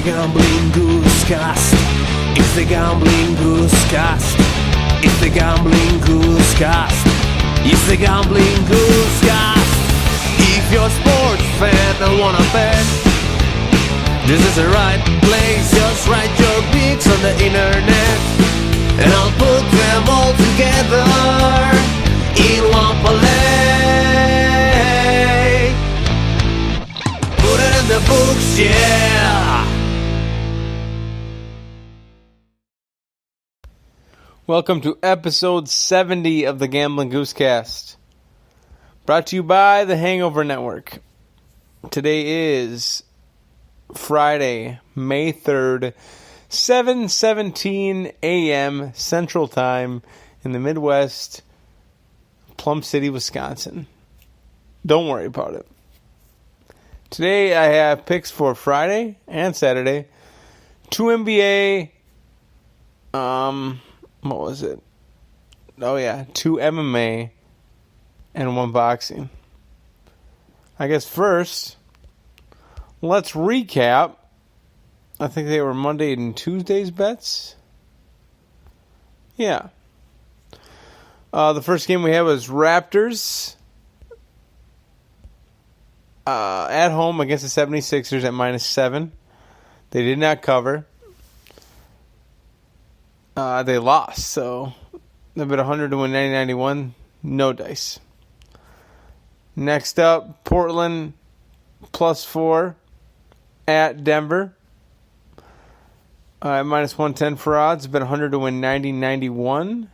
gambling goose cast. It's the gambling goose cast. It's the gambling goose cast. It's the gambling goose cast. If you're a sports fan and wanna bet, this is the right place. Just write your picks on the internet, and I'll put them all together in one parlay. Put it in the books, yeah. Welcome to episode 70 of the Gambling Goosecast, brought to you by the Hangover Network. Today is Friday, May 3rd, 7:17 a.m. Central Time in the Midwest, Plum City, Wisconsin. Don't worry about it. Today I have picks for Friday and Saturday. 2 NBA, what was it? Oh yeah, 2 MMA and 1 boxing. I guess first, let's recap. I think they were Monday and Tuesday's bets. Yeah. The first game we had was Raptors at home against the 76ers at -7. They did not cover. They lost, so they bet 100 to win 90-91. No dice. Next up, Portland +4 at Denver. At -110 for odds. Bet 100 to win 90-91.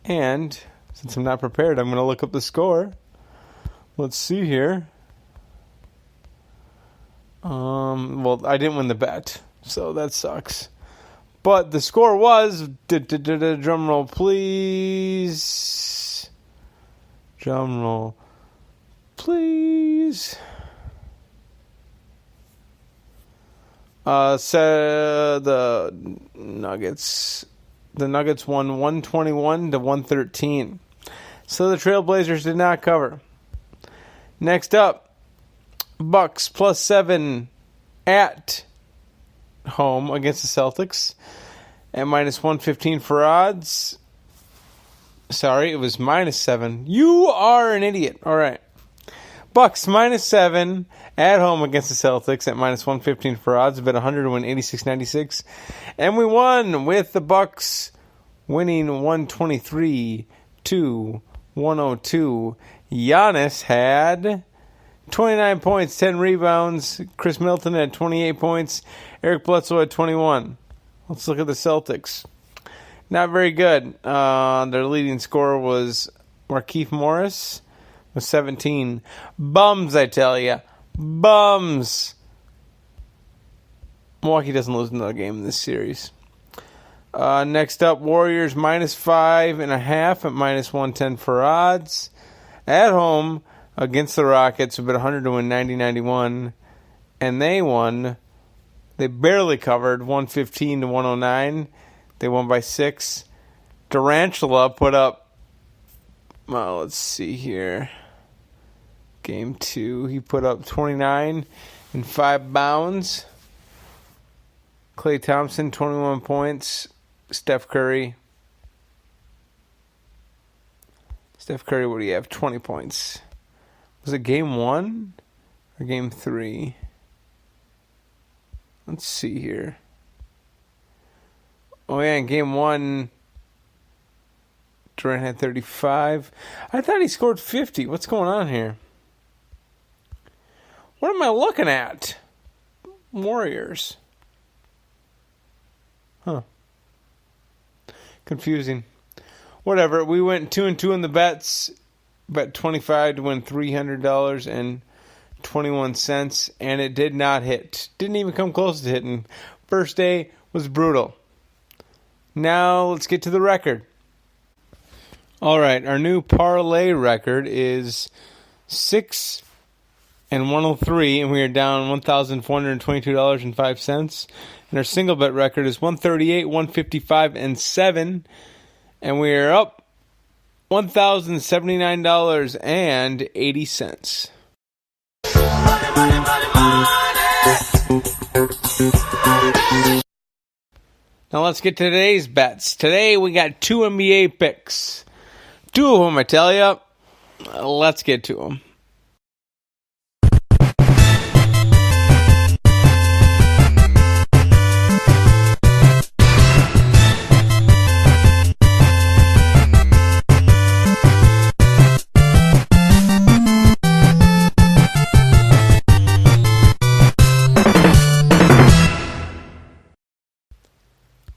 And since I'm not prepared, I'm going to look up the score. Let's see here. Well, I didn't win the bet, so that sucks. But the score was, drum roll please. Drum roll please. The Nuggets won 121 to 113. So the Trailblazers did not cover. Next up, Bucks +7 at home against the Celtics at -115 for odds. Sorry, it was -7. You are an idiot. All right. Bucks -7 at home against the Celtics at -115 for odds. Bet 100 to win 86-96. And we won with the Bucks winning 123 to 102. Giannis had 29 points, 10 rebounds. Chris Middleton had 28 points. Eric Bledsoe had 21. Let's look at the Celtics. Not very good. Their leading scorer was Markieff Morris with 17. Bums, I tell you. Bums. Milwaukee doesn't lose another game in this series. Next up, Warriors -5.5 at -110 for odds. At home against the Rockets, bet 100 to win 90-91. And they won. They barely covered, 115 to 109. They won by 6. Durantula put up, well, let's see here. Game 2, he put up 29 and 5 bounds. Klay Thompson, 21 points. Steph Curry, what do you have? 20 points. Was it game 1 or game 3? Let's see here. Oh, yeah, in game 1, Durant had 35. I thought he scored 50. What's going on here? What am I looking at? Warriors. Huh. Confusing. Whatever. We went 2-2 in the bets. Bet 25 to win $300.21, and it did not hit. Didn't even come close to hitting. First day was brutal. Now let's get to the record. All right, our new parlay record is 6-103, and we are down $1,422.05. And our single bet record is 138, 155, and 7, and we are up $1,079.80. Money, money, money, money. Now let's get to today's bets. Today we got 2 NBA picks. 2 of them, I tell you. Let's get to them.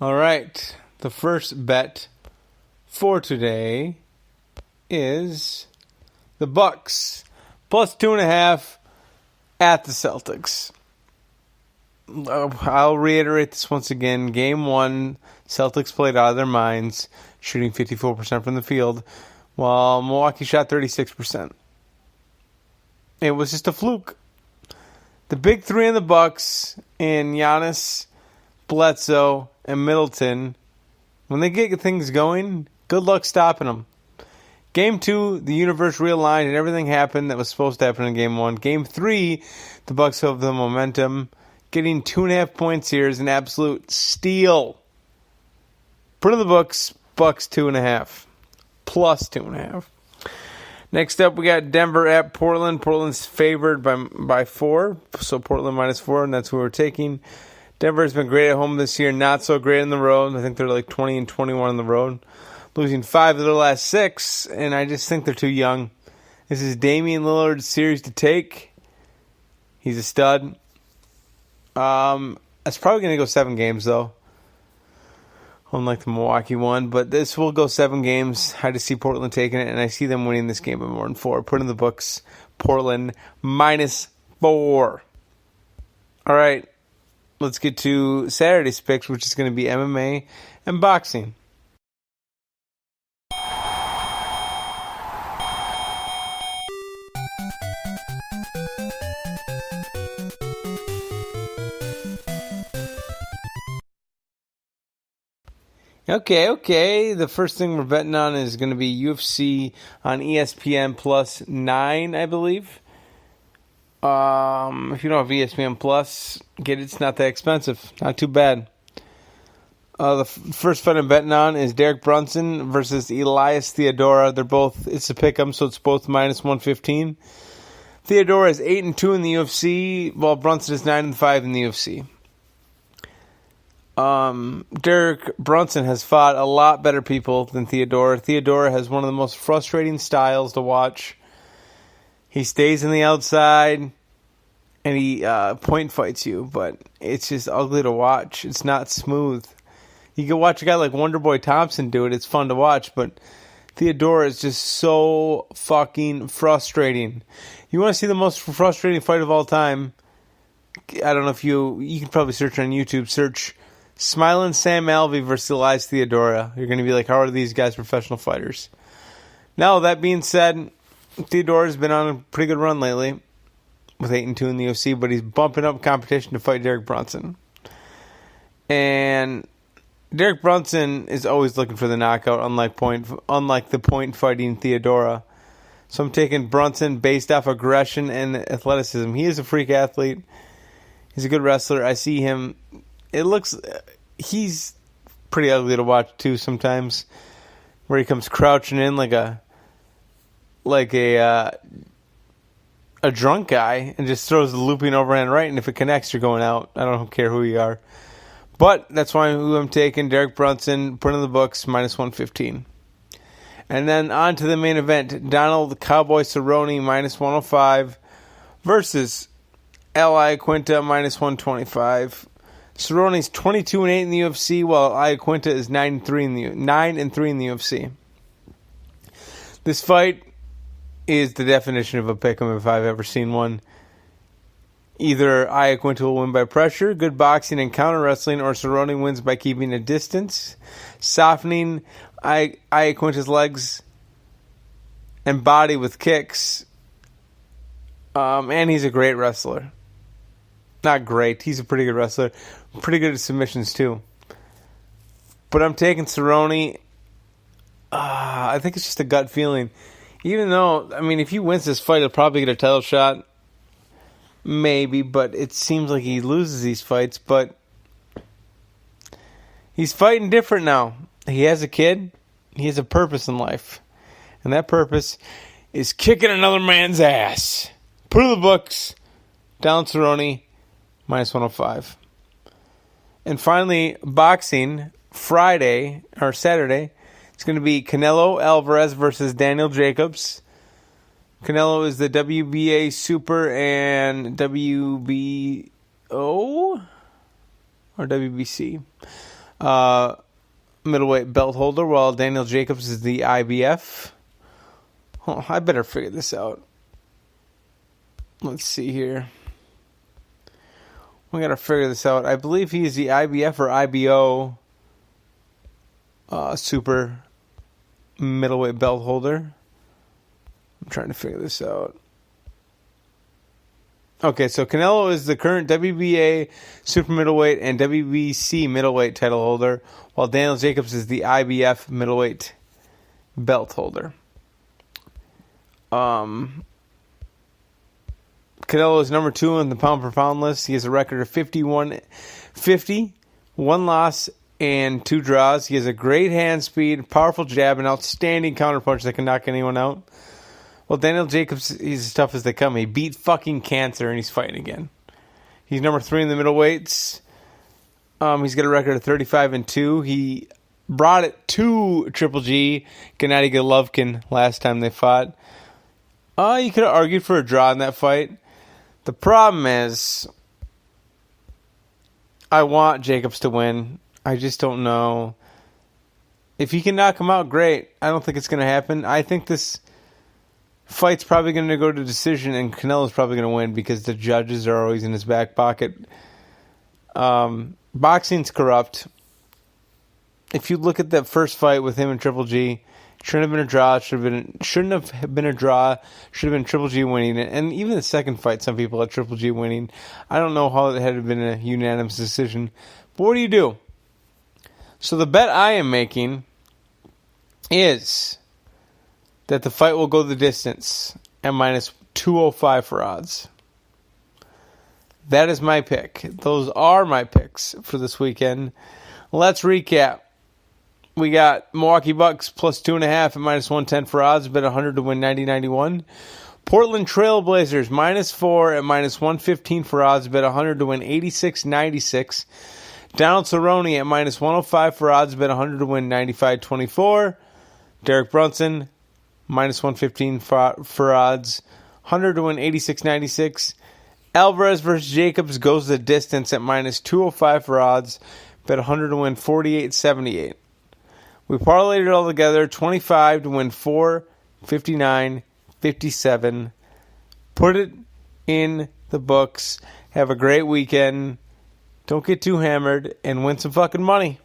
All right, the first bet for today is the Bucks plus 2.5 at the Celtics. I'll reiterate this once again. Game 1, Celtics played out of their minds, shooting 54% from the field, while Milwaukee shot 36%. It was just a fluke. The big three in the Bucks, in Giannis, Bledsoe, and Middleton, when they get things going, good luck stopping them. Game 2, the universe realigned and everything happened that was supposed to happen in Game 1. Game 3, the Bucks have the momentum. Getting 2.5 points here is an absolute steal. Put in the books, Bucks 2.5. Plus 2.5. Next up, we got Denver at Portland. Portland's favored by 4, so Portland minus 4, and that's who we're taking. Denver's been great at home this year, not so great on the road. I think they're like 20-21 on the road, losing 5 of their last 6, and I just think they're too young. This is Damian Lillard's series to take. He's a stud. It's probably going to go 7 games, though, unlike the Milwaukee one, but this will go 7 games. I just see Portland taking it, and I see them winning this game by more than 4. Put in the books, Portland minus 4. All right. Let's get to Saturday's picks, which is going to be MMA and boxing. Okay. The first thing we're betting on is going to be UFC on ESPN Plus 9, I believe. If you don't have ESPN Plus, get it. It's not that expensive. Not too bad. The first fight I'm betting on is Derek Brunson versus Elias Theodora. It's a pick'em, so it's both minus 115. Theodora is 8-2 in the UFC, while Brunson is 9-5 in the UFC. Derek Brunson has fought a lot better people than Theodora. Theodora has one of the most frustrating styles to watch. He stays on the outside, and he point fights you, but it's just ugly to watch. It's not smooth. You can watch a guy like Wonderboy Thompson do it. It's fun to watch, but Theodora is just so fucking frustrating. You want to see the most frustrating fight of all time? I don't know if you can probably search on YouTube. Search Smiling Sam Alvey versus Elias Theodora. You're going to be like, how are these guys professional fighters? Now, that being said, Theodora's been on a pretty good run lately with 8-2 in the UFC, but he's bumping up competition to fight Derek Brunson. And Derek Brunson is always looking for the knockout, unlike the point fighting Theodora. So I'm taking Brunson based off aggression and athleticism. He is a freak athlete. He's a good wrestler. I see him. He's pretty ugly to watch too sometimes, where he comes crouching in like a drunk guy and just throws the looping overhand right, and if it connects, you're going out. I don't care who you are. But that's who I'm taking. Derek Brunson, put in the books, minus 115. And then on to the main event. Donald the Cowboy Cerrone, minus 105, versus Al Iaquinta, minus 125. Cerrone's 22-8 in the UFC, while Iaquinta is 9-3 in the UFC. This fight is the definition of a pick'em if I've ever seen one. Either Iaquinta will win by pressure, good boxing and counter wrestling, or Cerrone wins by keeping a distance, softening Iaquinta's legs and body with kicks. And he's a great wrestler. Not great. He's a pretty good wrestler. Pretty good at submissions, too. But I'm taking Cerrone. I think it's just a gut feeling. Even though, if he wins this fight, he'll probably get a title shot. Maybe, but it seems like he loses these fights. But he's fighting different now. He has a kid. He has a purpose in life. And that purpose is kicking another man's ass. Put in the books. Donald Cerrone, minus 105. And finally, boxing, Saturday. It's going to be Canelo Alvarez versus Daniel Jacobs. Canelo is the WBA Super and WBO or WBC middleweight belt holder, while Daniel Jacobs is the IBF. Oh, I better figure this out. Let's see here. We got to figure this out. I believe he is the IBF or IBO super middleweight belt holder. I'm trying to figure this out. Okay, so Canelo is the current WBA super middleweight and WBC middleweight title holder, while Daniel Jacobs is the IBF middleweight belt holder. Canelo is number 2 on the pound-per-pound list. He has a record of 51-50, 1 loss, and 2 draws. He has a great hand speed, powerful jab, and outstanding counterpunch that can knock anyone out. Well, Daniel Jacobs, he's as tough as they come. He beat fucking cancer, and he's fighting again. He's number 3 in the middleweights. He's got a record of 35-2. He brought it to Triple G, Gennady Golovkin, last time they fought. You could have argued for a draw in that fight. The problem is, I want Jacobs to win. I just don't know. If he can knock him out, great. I don't think it's going to happen. I think this fight's probably going to go to decision, and Canelo's probably going to win because the judges are always in his back pocket. Boxing's corrupt. If you look at that first fight with him and Triple G, shouldn't have been a draw. Shouldn't have been a draw. Should have been Triple G winning it. And even the second fight, some people had Triple G winning. I don't know how it had been a unanimous decision. But what do you do? So the bet I am making is that the fight will go the distance at minus 205 for odds. That is my pick. Those are my picks for this weekend. Let's recap. We got Milwaukee Bucks plus 2.5 at minus 110 for odds, bet 100 to win 90-91. Portland Trail Blazers minus 4 at minus 115 for odds, bet 100 to win 86-96. Donald Cerrone at minus 105 for odds, bet 100 to win 95-24. Derek Brunson minus 115 for odds, 100 to win 86-96. Alvarez versus Jacobs goes the distance at minus 205 for odds, bet 100 to win 48-78. We parlayed it all together, 25 to win 4, 59, 57. Put it in the books. Have a great weekend. Don't get too hammered and win some fucking money.